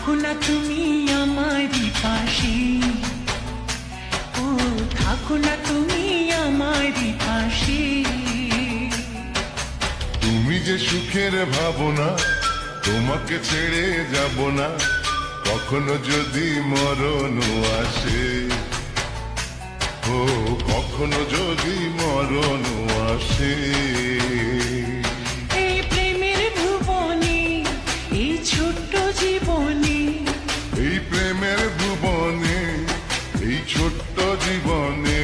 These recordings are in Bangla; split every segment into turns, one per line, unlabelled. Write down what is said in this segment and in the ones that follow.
থাকো না তুমি আমারই পাশে, ও থাকো না তুমি আমারই পাশে।
তুমি যে সুখের ভাবনা, তোমাকে ছেড়ে যাব না, কখনো যদি মরণ আসে, ও কখনো যদি মরণ আসে।
এই প্রেমের ভুবনে, এই ছোট্ট জীবনে,
এই প্রেমের ভুবনে, এই ছোট্ট জীবনে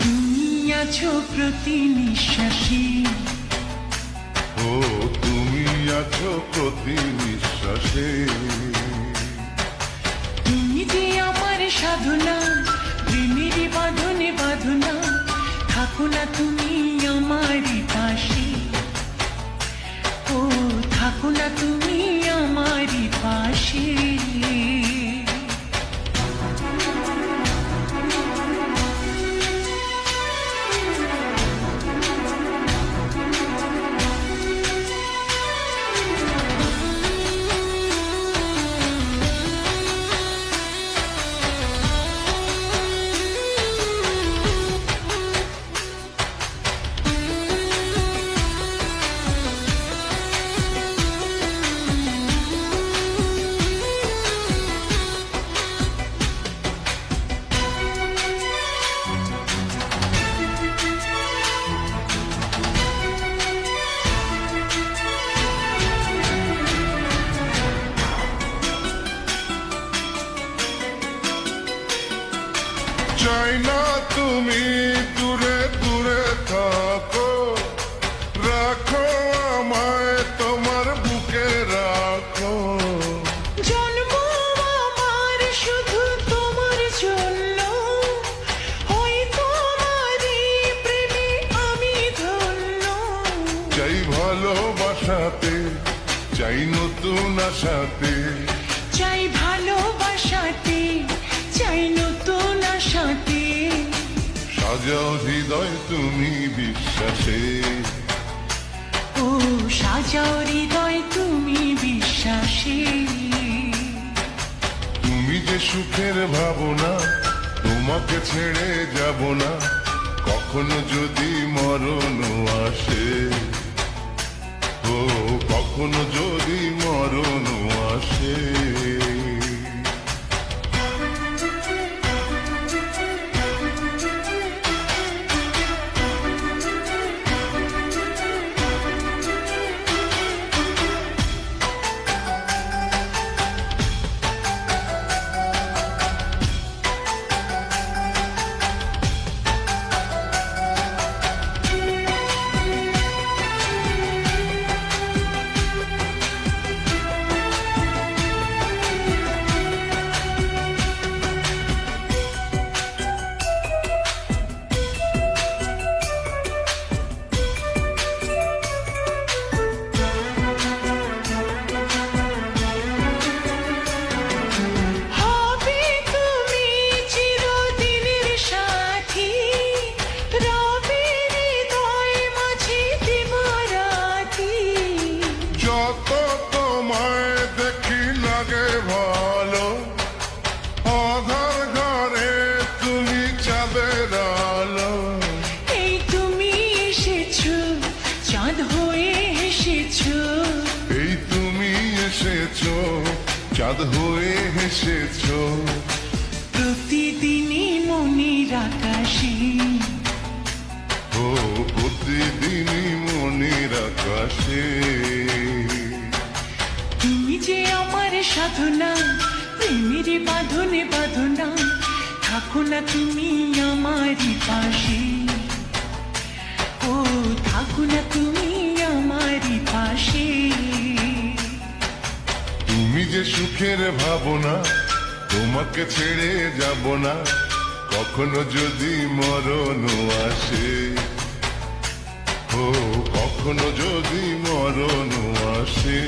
তুমি আছো প্রতি নিঃশ্বাসে,
ও তুমি আছো প্রতি নিঃশ্বাসে।
তুমি যে আমার সাধনা, প্রেমের বাঁধনে বাঁধনা, থাকো না তুমি আমারই পাশে, ও থাকো না তুমি আমারই পাশে।
চাই না তুমি দূরে দূরে থাকো, রাখো আমায় তোমার বুকে রাখো।
জন্ম আমার শুধু তোমার জন্য, ওই তোমারই প্রেমে আমি ধন্য।
চাই ভালোবাসাতে, চাই নতুন আশাতে,
চাই ভালোবাসাতে, চাই নতুন আশাতে।
সাজাও হৃদয় তুমি বিশ্বাসে,
ও সাজাও হৃদয় তুমি বিশ্বাসে।
তুমি যে সুখের ভাবনা, তোমাকে ছেড়ে যাব না, কখনো যদি মরণ আসে, ও কখনো যদি মরণ আসে।
হবে তুমি চিরদিনের সাথী, রবে হৃদয় মাঝে দিবারাতি।
যত তোমায় দেখি লাগে ভালো, আধার ঘরে তুমি চাঁদের আলো।
এই তুমি এসেছো, চাঁদ হয়ে এসেছো,
এই তুমি এসেছো, চাঁদ হয়ে এসেছো।
প্রতিদিনই মনের আকাশে,
ও প্রতিদিনই মনের আকাশে।
তুমি যে আমার সাধনা, প্রেমের বাঁধনে বাঁধনা, থাকো না তুমি আমারই পাশে, ও থাকো না তুমি আমারই পাশে।
তুমি যে সুখের ভাবনা, তোমাকে ছেড়ে যাব না, কখনো যদি মরণ আসে, ও কখনো যদি মরণ আসে।